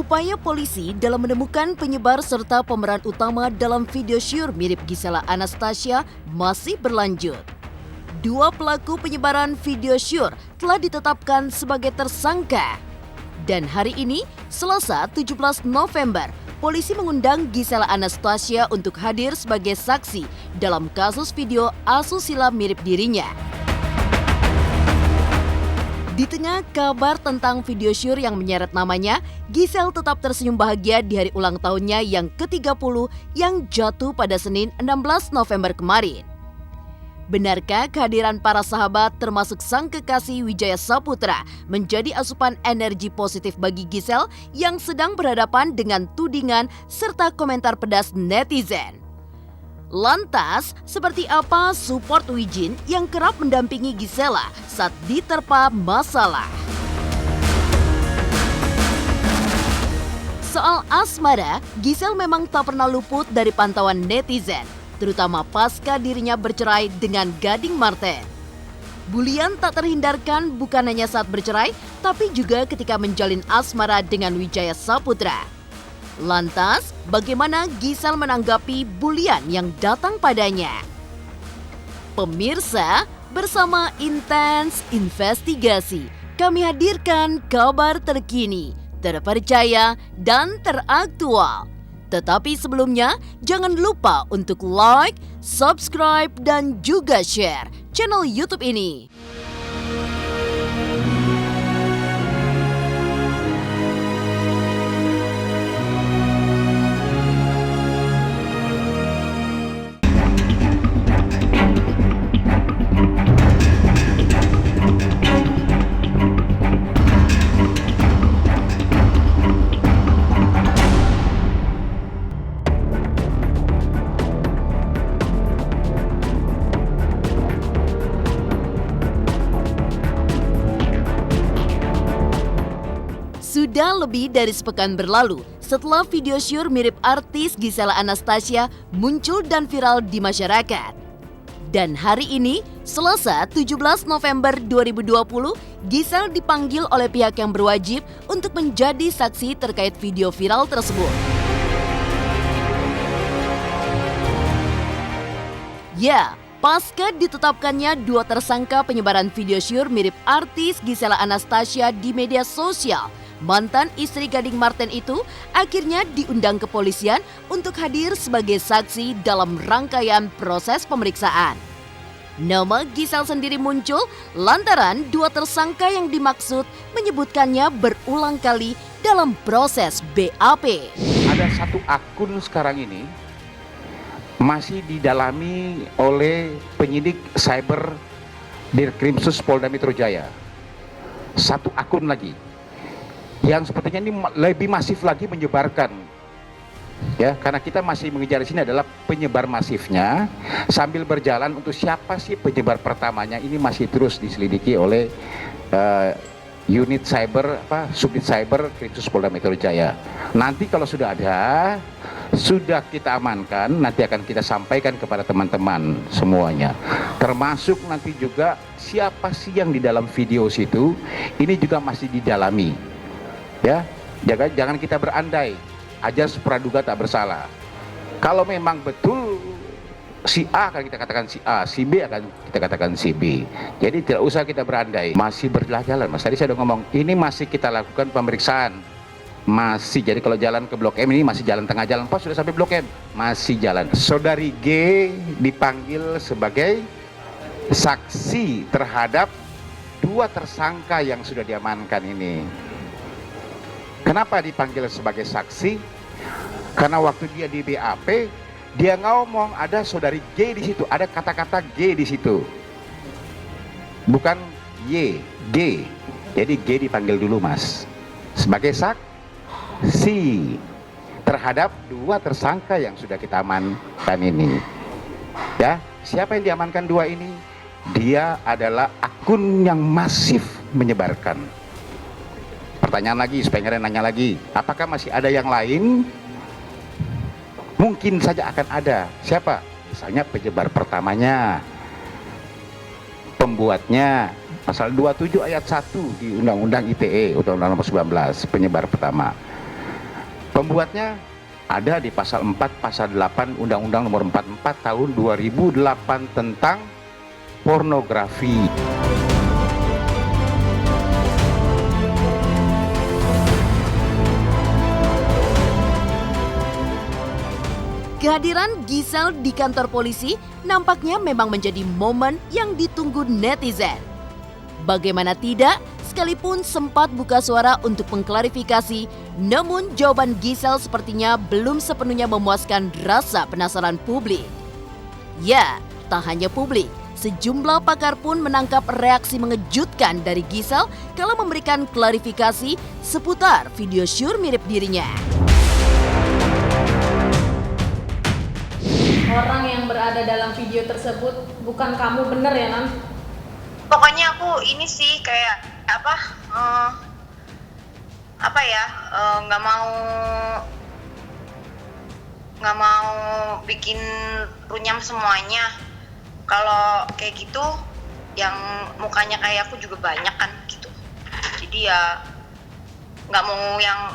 Upaya polisi dalam menemukan penyebar serta pemeran utama dalam video syur mirip Gisela Anastasia masih berlanjut. Dua pelaku penyebaran video syur telah ditetapkan sebagai tersangka. Dan hari ini, Selasa 17 November, polisi mengundang Gisela Anastasia untuk hadir sebagai saksi dalam kasus video asusila mirip dirinya. Di tengah kabar tentang video syur yang menyeret namanya, Gisel tetap tersenyum bahagia di hari ulang tahunnya yang ke-30 yang jatuh pada Senin 16 November kemarin. Benarkah kehadiran para sahabat termasuk sang kekasih Wijaya Saputra menjadi asupan energi positif bagi Gisel yang sedang berhadapan dengan tudingan serta komentar pedas netizen? Lantas, seperti apa support Wijin yang kerap mendampingi Gisela saat diterpa masalah? Soal asmara, Gisel memang tak pernah luput dari pantauan netizen, terutama pasca dirinya bercerai dengan Gading Marten. Bulian tak terhindarkan bukan hanya saat bercerai, tapi juga ketika menjalin asmara dengan Wijaya Saputra. Lantas, bagaimana Gisel menanggapi bulian yang datang padanya? Pemirsa, bersama Intens Investigasi, kami hadirkan kabar terkini, terpercaya, dan teraktual. Tetapi sebelumnya, jangan lupa untuk like, subscribe, dan juga share channel YouTube ini. Sudah lebih dari sepekan berlalu setelah video syur mirip artis Gisela Anastasia muncul dan viral di masyarakat. Dan hari ini, Selasa 17 November 2020, Gisel dipanggil oleh pihak yang berwajib untuk menjadi saksi terkait video viral tersebut. Ya, pasca ditetapkannya dua tersangka penyebaran video syur mirip artis Gisela Anastasia di media sosial, mantan istri Gading Marten itu akhirnya diundang kepolisian untuk hadir sebagai saksi dalam rangkaian proses pemeriksaan. Nama Gisel sendiri muncul lantaran dua tersangka yang dimaksud menyebutkannya berulang kali dalam proses BAP. Ada satu akun sekarang ini masih didalami oleh penyidik cyber Dirkrimsus Polda Metro Jaya. Satu akun lagi yang sepertinya ini lebih masif lagi menyebarkan, ya, karena kita masih mengejar di sini adalah penyebar masifnya sambil berjalan untuk siapa sih penyebar pertamanya ini masih terus diselidiki oleh unit cyber subdit cyber Krimsus Polda Metro Jaya. Nanti kalau sudah ada, sudah kita amankan, nanti akan kita sampaikan kepada teman-teman semuanya, termasuk nanti juga siapa sih yang di dalam video situ, ini juga masih didalami. Ya, jangan kita berandai, ajas praduga tak bersalah. Kalau memang betul si A akan kita katakan si A, si B akan kita katakan si B. Jadi tidak usah kita berandai. Masih berjalan, Mas. Tadi saya udah ngomong, ini masih kita lakukan pemeriksaan. Masih, jadi kalau jalan ke Blok M ini masih jalan tengah jalan, pas sudah sampai Blok M, masih jalan. Saudari G dipanggil sebagai saksi terhadap dua tersangka yang sudah diamankan ini. Kenapa dipanggil sebagai saksi? Karena waktu dia di BAP, dia ngomong ada saudari G di situ, ada kata-kata G di situ, bukan Y, G. Jadi G dipanggil dulu, Mas, sebagai saksi terhadap dua tersangka yang sudah kita amankan ini. Ya, siapa yang diamankan dua ini? Dia adalah akun yang masif menyebarkan. Pertanyaan lagi, supaya nggak ada nanya lagi, apakah masih ada yang lain? Mungkin saja akan ada. Siapa? Misalnya penyebar pertamanya, pembuatnya, pasal 27 ayat 1 di Undang-Undang ITE, Undang-Undang Nomor 19, penyebar pertama. Pembuatnya ada di pasal 4, pasal 8 Undang-Undang Nomor 44 Tahun 2008 tentang pornografi. Kehadiran Giselle di kantor polisi nampaknya memang menjadi momen yang ditunggu netizen. Bagaimana tidak, sekalipun sempat buka suara untuk mengklarifikasi, namun jawaban Giselle sepertinya belum sepenuhnya memuaskan rasa penasaran publik. Ya, tak hanya publik, sejumlah pakar pun menangkap reaksi mengejutkan dari Giselle kala memberikan klarifikasi seputar video syur mirip dirinya. Orang yang berada dalam video tersebut bukan kamu, bener ya, Nan? Pokoknya aku ini sih kayak nggak mau bikin runyam semuanya. Kalau kayak gitu yang mukanya kayak aku juga banyak kan gitu, jadi ya nggak mau yang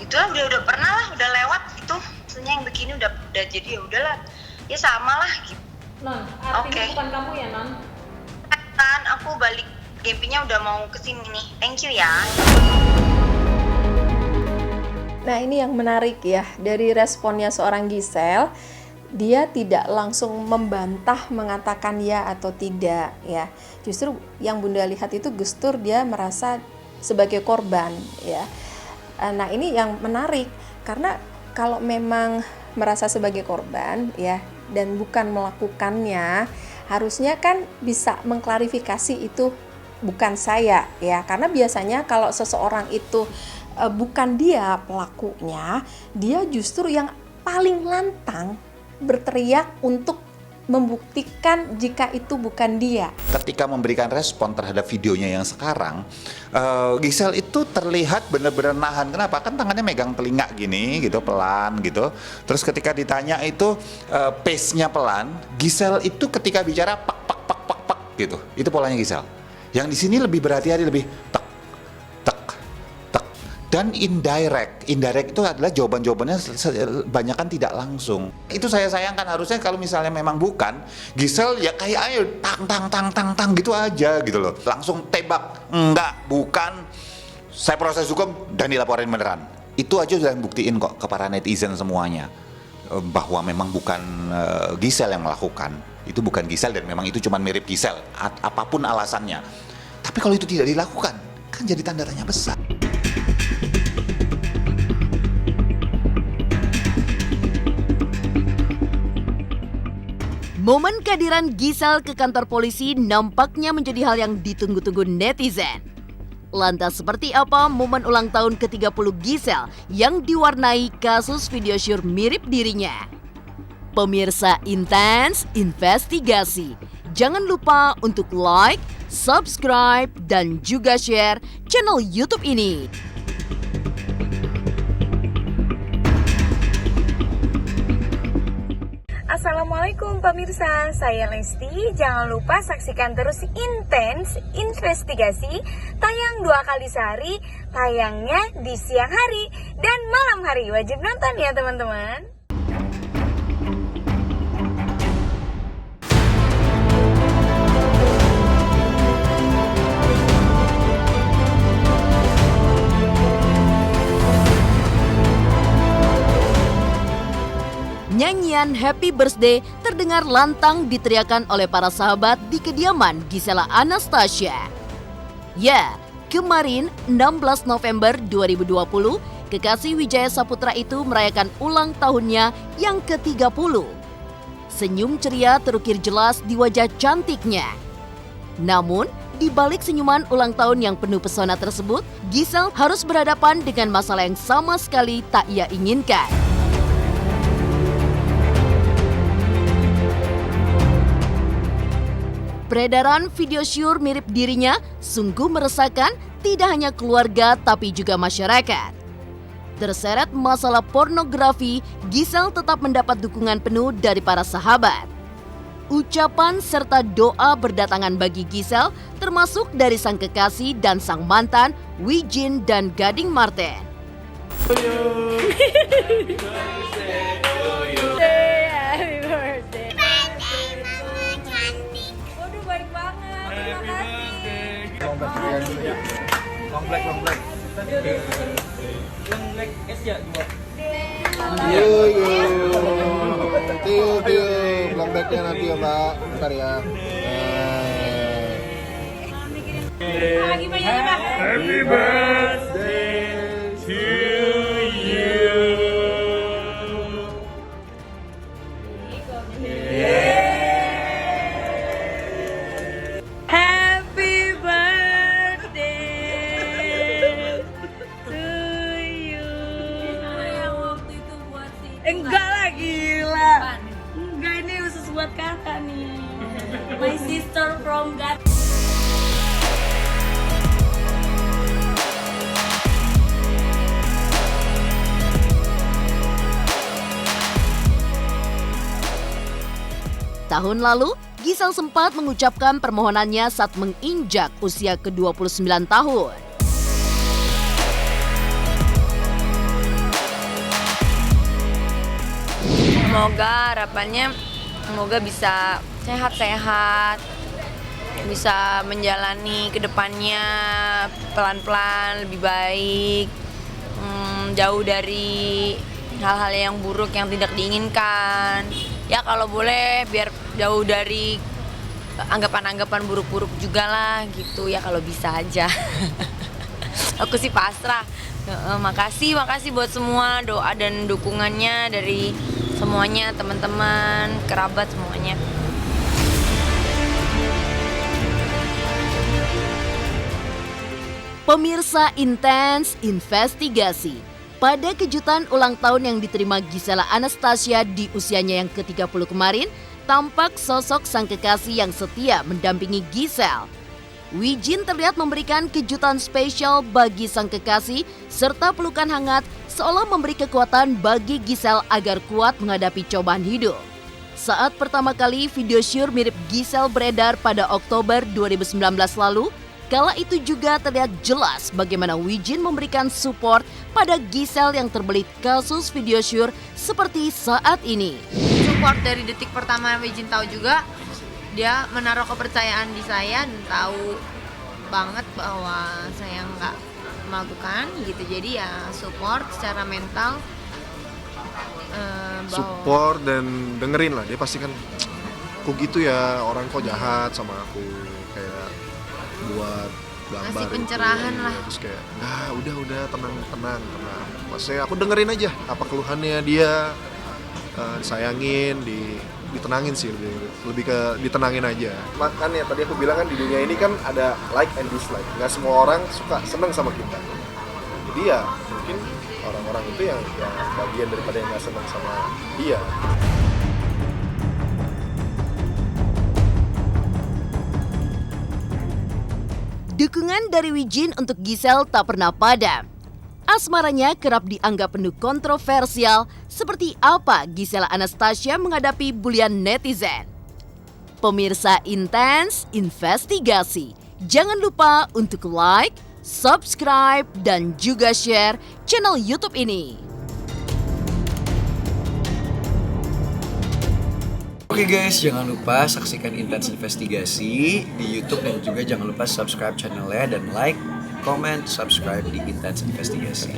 itulah, udah pernah lah, udah lewat gitu. Maksudnya yang begini udah jadi, ya udahlah, ya sama lah gitu. Non, artinya Oke. bukan kamu ya, Non? Kan aku balik GP-nya udah mau kesini nih, thank you ya. Nah, ini yang menarik ya, dari responnya seorang Giselle, dia tidak langsung membantah mengatakan ya atau tidak ya. Justru yang Bunda lihat itu gestur dia merasa sebagai korban ya. Nah, ini yang menarik karena kalau memang merasa sebagai korban ya dan bukan melakukannya, harusnya kan bisa mengklarifikasi itu bukan saya ya, karena biasanya kalau seseorang itu bukan dia pelakunya, dia justru yang paling lantang berteriak untuk membuktikan jika itu bukan dia. Ketika memberikan respon terhadap videonya yang sekarang, Giselle itu terlihat benar-benar nahan. Kenapa? Kan tangannya megang telinga gini gitu, pelan gitu. Terus ketika ditanya itu pace-nya pelan, Giselle itu ketika bicara pak gitu. Itu polanya Giselle. Yang di sini lebih berhati-hati, lebih tek tek tek. Dan indirect itu adalah jawabannya banyakan tidak langsung. Itu saya sayangkan, harusnya kalau misalnya memang bukan, Giselle ya kayak ayo tang gitu aja gitu loh. Langsung tebak, enggak, bukan, saya proses hukum dan dilaporin beneran. Itu aja sudah buktiin kok ke para netizen semuanya bahwa memang bukan Giselle yang melakukan. Itu bukan Giselle dan memang itu cuma mirip Giselle, apapun alasannya. Tapi kalau itu tidak dilakukan, kan jadi tanda tanya besar. Momen kehadiran Giselle ke kantor polisi nampaknya menjadi hal yang ditunggu-tunggu netizen. Lantas seperti apa momen ulang tahun ke-30 Giselle yang diwarnai kasus video syur mirip dirinya? Pemirsa Intens Investigasi, jangan lupa untuk like, subscribe, dan juga share channel YouTube ini. Assalamualaikum pemirsa, saya Lesti. Jangan lupa saksikan terus Intens Investigasi, tayang 2 kali sehari, tayangnya di siang hari dan malam hari. Wajib nonton ya teman-teman. Nyanyian Happy Birthday terdengar lantang diteriakan oleh para sahabat di kediaman Gisela Anastasia. Ya, kemarin 16 November 2020, kekasih Wijaya Saputra itu merayakan ulang tahunnya yang ke-30. Senyum ceria terukir jelas di wajah cantiknya. Namun, di balik senyuman ulang tahun yang penuh pesona tersebut, Giselle harus berhadapan dengan masalah yang sama sekali tak ia inginkan. Peredaran video syur mirip dirinya sungguh meresahkan tidak hanya keluarga tapi juga masyarakat. Terseret masalah pornografi, Giselle tetap mendapat dukungan penuh dari para sahabat. Ucapan serta doa berdatangan bagi Giselle termasuk dari sang kekasih dan sang mantan Wijin dan Gading Marten. Happy birthday. Waduh, baik banget. Terima kasih. Long black. Tiup. Long blacknya nanti ya, Mbak. Bentar ya. Lagi banyak ya, Pak. Happy birthday to you. Happy birthday to you. Yang waktu itu buat si enggak lah, gila. Enggak, ini khusus buat kakak nih. My sister from God. Tahun lalu, Giselle sempat mengucapkan permohonannya saat menginjak usia ke-29 tahun. Semoga harapannya bisa sehat-sehat, bisa menjalani kedepannya pelan-pelan lebih baik, jauh dari hal-hal yang buruk yang tidak diinginkan. Ya kalau boleh biar jauh dari anggapan-anggapan buruk-buruk juga lah gitu ya, kalau bisa aja. Aku sih pasrah. Makasih buat semua doa dan dukungannya dari semuanya, teman-teman, kerabat semuanya. Pemirsa Intens Investigasi. Pada kejutan ulang tahun yang diterima Gisela Anastasia di usianya yang ke-30 kemarin, tampak sosok sang kekasih yang setia mendampingi Giselle. Wijin terlihat memberikan kejutan spesial bagi sang kekasih serta pelukan hangat seolah memberi kekuatan bagi Giselle agar kuat menghadapi cobaan hidup. Saat pertama kali video syur mirip Giselle beredar pada Oktober 2019 lalu, kala itu juga terlihat jelas bagaimana Wijin memberikan support pada Giselle yang terbelit kasus video syur seperti saat ini. Support dari detik pertama Wijin tahu juga, dia menaruh kepercayaan di saya dan tahu banget bahwa saya nggak melakukan gitu. Jadi ya support secara mental. Support dan dengerin lah, dia pasti kan kok gitu ya, orang kok jahat sama aku, kayak buat gambar kasih pencerahan itu. lah. Terus kayak udah tenang. Maksudnya aku dengerin aja apa keluhannya dia, disayangin, ditenangin sih, lebih ke ditenangin aja. Makanya tadi aku bilang kan di dunia ini kan ada like and dislike, nggak semua orang suka seneng sama kita. Jadi ya mungkin orang-orang itu yang bagian daripada yang nggak seneng sama dia. Dukungan dari Wijin untuk Giselle tak pernah padam. Asmaranya kerap dianggap penuh kontroversial, seperti apa Gisela Anastasia menghadapi bulian netizen. Pemirsa Intens Investigasi, jangan lupa untuk like, subscribe, dan juga share channel YouTube ini. Oke guys, jangan lupa saksikan Intens Investigasi di YouTube dan juga jangan lupa subscribe channelnya dan like, comment, subscribe di Intens Investigasi.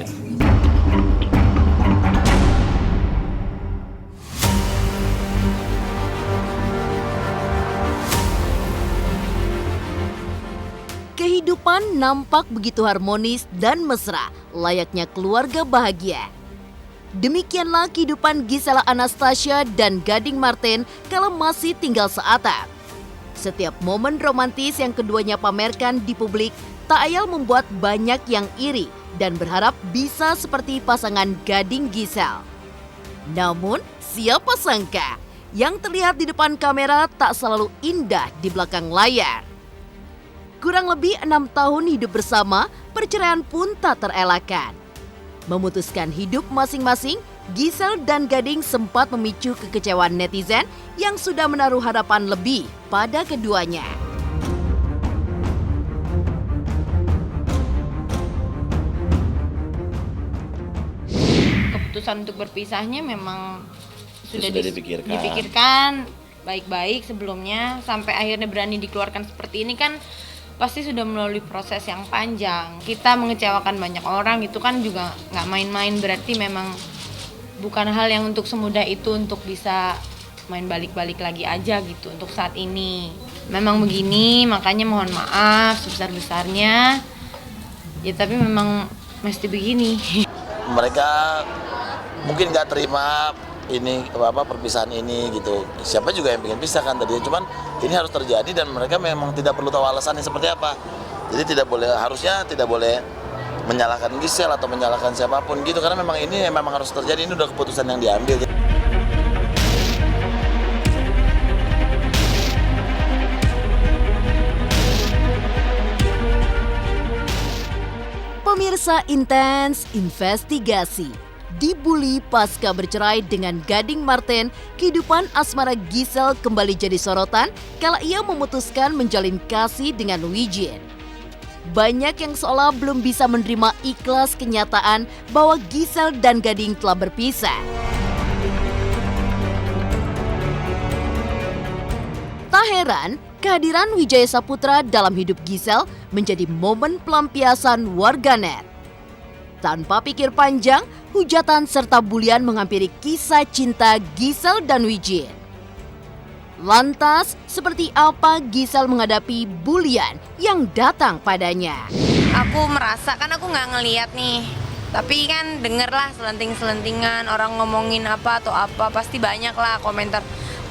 Kehidupan nampak begitu harmonis dan mesra, layaknya keluarga bahagia. Demikianlah kehidupan Gisela Anastasia dan Gading Marten kala masih tinggal seatap. Setiap momen romantis yang keduanya pamerkan di publik tak ayal membuat banyak yang iri dan berharap bisa seperti pasangan Gading Giselle. Namun, siapa sangka yang terlihat di depan kamera tak selalu indah di belakang layar. Kurang lebih 6 tahun hidup bersama, perceraian pun tak terelakkan. Memutuskan hidup masing-masing, Giselle dan Gading sempat memicu kekecewaan netizen yang sudah menaruh harapan lebih pada keduanya. keputusan untuk berpisahnya memang sudah dipikirkan. dipikirkan baik-baik sebelumnya, sampai akhirnya berani dikeluarkan seperti ini kan pasti sudah melalui proses yang panjang. Kita mengecewakan banyak orang itu kan juga nggak main-main, berarti memang bukan hal yang untuk semudah itu untuk bisa main balik-balik lagi aja gitu untuk saat ini. Memang begini, makanya mohon maaf sebesar-besarnya. Ya tapi memang mesti begini. Mereka mungkin nggak terima ini perpisahan ini gitu. Siapa juga yang pengen pisah kan tadi, cuman ini harus terjadi dan mereka memang tidak perlu tahu alasannya seperti apa. Jadi harusnya tidak boleh menyalahkan Gisel atau menyalahkan siapapun gitu, karena memang ini memang harus terjadi, ini udah keputusan yang diambil. Pemirsa Intens Investigasi. Dibully pasca bercerai dengan Gading Marten, kehidupan asmara Gisel kembali jadi sorotan kala ia memutuskan menjalin kasih dengan Wijin. Banyak yang seolah belum bisa menerima ikhlas kenyataan bahwa Gisel dan Gading telah berpisah. Tak heran, kehadiran Wijaya Saputra dalam hidup Gisel menjadi momen pelampiasan warganet. Tanpa pikir panjang, hujatan serta bulian menghampiri kisah cinta Gisel dan Wijin. Lantas, seperti apa Gisel menghadapi bulian yang datang padanya? Aku merasa, kan aku nggak ngeliat nih, tapi kan denger lah selenting-selentingan orang ngomongin apa atau apa, pasti banyak lah komentar.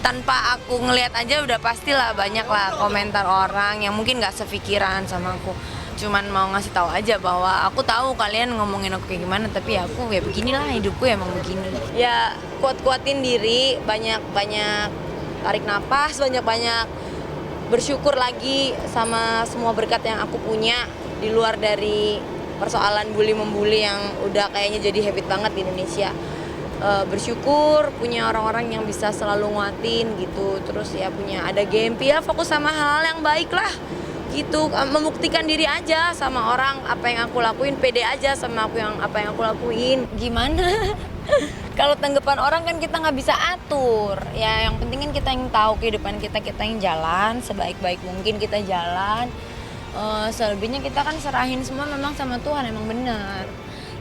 Tanpa aku ngeliat aja udah pastilah banyak lah komentar orang yang mungkin nggak sepikiran sama aku. Cuman mau ngasih tahu aja bahwa aku tahu kalian ngomongin aku kayak gimana, tapi aku ya beginilah, hidupku emang begini. Ya kuat-kuatin diri, banyak-banyak tarik napas, banyak-banyak bersyukur lagi sama semua berkat yang aku punya di luar dari persoalan bully-membuli yang udah kayaknya jadi habit banget di Indonesia. Bersyukur punya orang-orang yang bisa selalu nguatin gitu, terus ya punya ada GMP, ya fokus sama hal-hal yang baik lah gitu, membuktikan diri aja sama orang apa yang aku lakuin, pede aja sama apa yang aku lakuin. Gimana? Kalau tanggapan orang kan kita nggak bisa atur, ya yang penting kan kita yang tahu kehidupan kita yang jalan sebaik-baik mungkin kita jalan. Selebihnya kita kan serahin semua memang sama Tuhan, emang benar.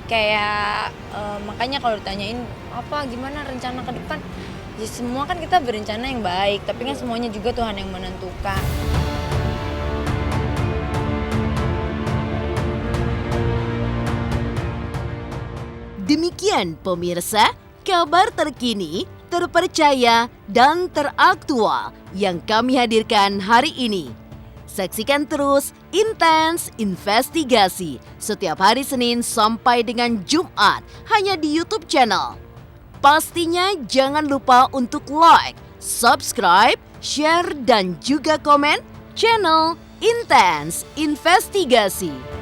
Kayak makanya kalau ditanyain apa gimana rencana ke depan, ya semua kan kita berencana yang baik, tapi kan semuanya juga Tuhan yang menentukan. Demikian pemirsa, kabar terkini, terpercaya, dan teraktual yang kami hadirkan hari ini. Saksikan terus Intens Investigasi setiap hari Senin sampai dengan Jumat hanya di YouTube channel. Pastinya jangan lupa untuk like, subscribe, share, dan juga komen channel Intens Investigasi.